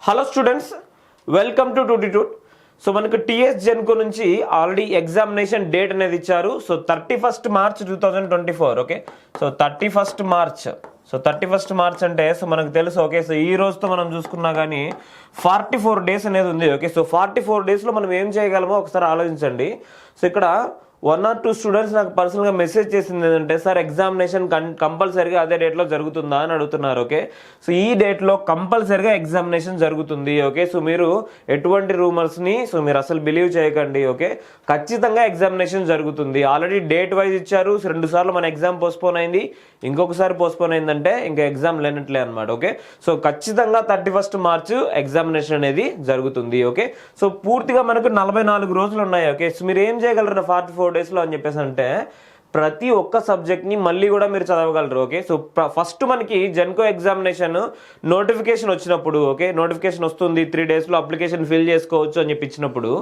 Hello students, welcome to Tutitude. So మనకు TS Genco నుంచి already examination date అనేది ఇచ్చారు. So 31st March 2024. Okay, so 31st March అంటే so మనకు తెలుసు. ఓకే, సో ఈ రోజుతో మనం చూసుకున్నా కానీ 44 days అనేది ఉంది. ఓకే, సో 44 daysలో మనం ఏం చేయగలమో ఒకసారి ఆలోచించండి. సో ఇక్కడ 1 or 2 స్టూడెంట్స్ నాకు పర్సనల్గా మెసేజ్ చేసింది ఏంటంటే, సార్ ఎగ్జామినేషన్ కంపల్సరీగా అదే డేట్లో జరుగుతుందా అని అడుగుతున్నారు. ఓకే, సో ఈ డేట్లో కంపల్సరీగా ఎగ్జామినేషన్ జరుగుతుంది. ఓకే, సో మీరు ఎటువంటి రూమర్స్ని మీరు అసలు బిలీవ్ చేయకండి. ఓకే, ఖచ్చితంగా ఎగ్జామినేషన్ జరుగుతుంది. ఆల్రెడీ డేట్ వైజ్ ఇచ్చారు. 2 సార్లు మన ఎగ్జామ్ పోస్ట్పోన్ అయింది, ఇంకొకసారి పోస్ట్పోన్ అయిందంటే ఇంకా ఎగ్జామ్ లేనట్లే అనమాట. ఓకే, సో ఖచ్చితంగా 31st March ఎగ్జామినేషన్ అనేది జరుగుతుంది. ఓకే, సో పూర్తిగా మనకు 44 రోజులు ఉన్నాయి. ఓకే, సో మీరు ఏం చేయగలరు 44 daysలో అని చెప్పేసి అంటే, ప్రతి ఒక్క సబ్జెక్ట్ని మళ్ళీ కూడా మీరు చదవగలరు. ఓకే, సో ఫస్ట్ మనకి జెన్కో ఎగ్జామినేషన్ నోటిఫికేషన్ వచ్చినప్పుడు, ఓకే నోటిఫికేషన్ వస్తుంది 3 daysలో అప్లికేషన్ ఫిల్ చేసుకోవచ్చు అని చెప్పి ఇచ్చినప్పుడు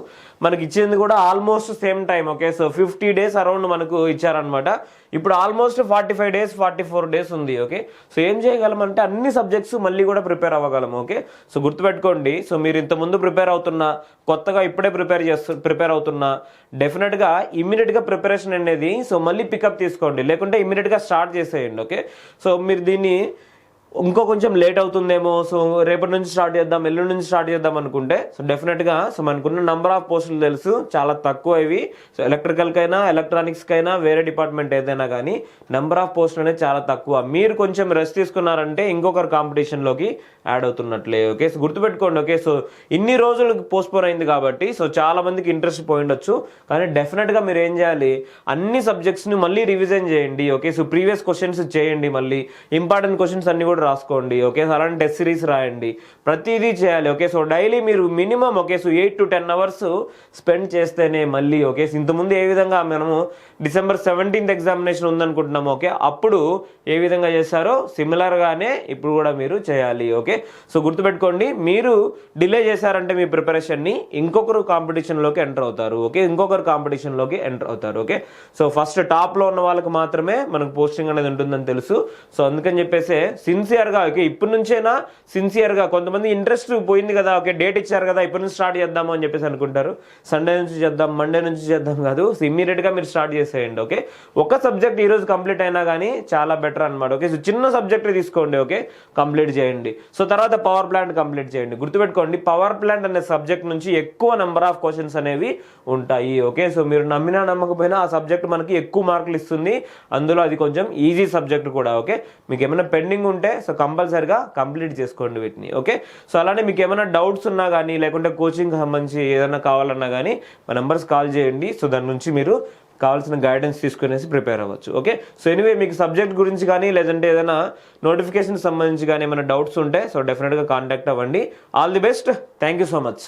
మనకి ఇచ్చింది కూడా almost same time. Okay, so 50 days around మనకు ఇచ్చారనమాట. ఇప్పుడు ఆల్మోస్ట్ 45 days 44 days ఉంది. ఓకే, సో ఏం చేయగలమంటే అన్ని సబ్జెక్ట్స్ మళ్ళీ కూడా ప్రిపేర్ అవ్వగలము. ఓకే, సో గుర్తుపెట్టుకోండి. సో మీరు ఇంతకుముందు ప్రిపేర్ అవుతున్నా, కొత్తగా ఇప్పుడే ప్రిపేర్ అవుతున్నా, డెఫినెట్గా ఇమ్మీడియట్గా ప్రిపరేషన్ అనేది సో మళ్ళీ పికప్ తీసుకోండి, లేకుంటే ఇమ్మీడియట్గా స్టార్ట్ చేసేయండి. ఓకే, సో మీరు దీన్ని ఇంకో కొంచెం లేట్ అవుతుందేమో, సో రేపటి నుంచి స్టార్ట్ చేద్దాం, ఎల్లుండి నుంచి స్టార్ట్ చేద్దాం అనుకుంటే సో డెఫినెట్గా సో మనకున్న నెంబర్ ఆఫ్ పోస్టులు తెలుసు, చాలా తక్కువ ఇవి. సో ఎలక్ట్రికల్కైనా ఎలక్ట్రానిక్స్కైనా వేరే డిపార్ట్మెంట్ ఏదైనా కానీ నెంబర్ ఆఫ్ పోస్టులు అనేది చాలా తక్కువ. మీరు కొంచెం రెస్ట్ తీసుకున్నారంటే ఇంకొకరు కాంపిటీషన్లోకి యాడ్ అవుతున్నట్లే. ఓకే, సో గుర్తుపెట్టుకోండి. ఓకే, సో ఇన్ని రోజులు పోస్ట్పోన్ అయింది కాబట్టి సో చాలా మందికి ఇంట్రెస్ట్ పోయి ఉండొచ్చు, కానీ డెఫినెట్గా మీరు ఏం చేయాలి, అన్ని సబ్జెక్ట్స్ని మళ్ళీ రివిజన్ చేయండి. ఓకే, సో ప్రీవియస్ క్వశ్చన్స్ చేయండి, మళ్ళీ ఇంపార్టెంట్ క్వశ్చన్స్ అన్ని కూడా రాసుకోండి. ఓకే, సో అలాంటి టెస్ట్ సిరీస్ రాయండి, ప్రతిదీ చేయాలి. ఓకే, సో డైలీ మీరు minimum okay so 8 to 10 hours spend చేస్తేనే మళ్ళీ. ఓకే, సో ఇంతకుముందు ఏ విధంగా మనము December 17th ఎగ్జామినేషన్ ఉందనుకుంటున్నాము, ఓకే అప్పుడు ఏ విధంగా చేశారో సిమిలర్గానే ఇప్పుడు కూడా మీరు చేయాలి. ఓకే, సో గుర్తుపెట్టుకోండి, మీరు డిలే చేశారంటే మీ ప్రిపరేషన్ని ఇంకొకరు కాంపిటీషన్లోకి ఎంటర్ అవుతారు. ఓకే, ఇంకొకరు కాంపిటీషన్లోకి ఎంటర్ అవుతారు. ఓకే, సో ఫస్ట్ టాప్లో ఉన్న వాళ్ళకి మాత్రమే మనకు పోస్టింగ్ అనేది ఉంటుందని తెలుసు. సో అందుకని చెప్పేసి సిన్సియర్గా ఓకే ఇప్పటి నుంచైనా సిన్సియర్గా, కొంతమంది ఇంట్రెస్ట్ పోయింది కదా, ఓకే డేట్ ఇచ్చారు కదా ఇప్పటి నుంచి స్టార్ట్ చేద్దాము అని చెప్పేసి అనుకుంటారు. సండే నుంచి చేద్దాం, మండే నుంచి చేద్దాం కాదు, సో ఇమ్మీడియట్గా మీరు స్టార్ట్ చేసేయండి. ఓకే, ఒక సబ్జెక్ట్ ఈరోజు కంప్లీట్ అయినా కానీ చాలా బెటర్ అనమాట. ఓకే, సో చిన్న సబ్జెక్ట్ తీసుకోండి, ఓకే కంప్లీట్ చేయండి. సో తర్వాత పవర్ ప్లాంట్ కంప్లీట్ చేయండి. గుర్తుపెట్టుకోండి, పవర్ ప్లాంట్ అనే సబ్జెక్ట్ నుంచి ఎక్కువ నెంబర్ ఆఫ్ క్వశ్చన్స్ అనేవి ఉంటాయి. ఓకే, సో మీరు నమ్మినా నమ్మకపోయినా ఆ సబ్జెక్ట్ మనకి ఎక్కువ మార్కులు ఇస్తుంది, అందులో అది కొంచెం ఈజీ సబ్జెక్ట్ కూడా. ఓకే, మీకు ఏమైనా పెండింగ్ ఉంటే సో కంపల్సరిగా కంప్లీట్ చేసుకోండి వీటిని. ఓకే, సో అలానే మీకు ఏమైనా డౌట్స్ ఉన్నా కానీ, లేకుంటే కోచింగ్ సంబంధించి ఏదైనా కావాలన్నా కానీ మా నెంబర్స్ కాల్ చేయండి. సో దాని నుంచి మీరు కావాల్సిన గైడెన్స్ తీసుకునేసి ప్రిపేర్ అవ్వచ్చు. ఓకే, సో ఎనీవే మీకు సబ్జెక్ట్ గురించి కానీ, లేదంటే ఏదైనా నోటిఫికేషన్ సంబంధించి కానీ ఏమైనా డౌట్స్ ఉంటే సో డెఫినెట్గా కాంటాక్ట్ అవ్వండి. All the best, thank you so much.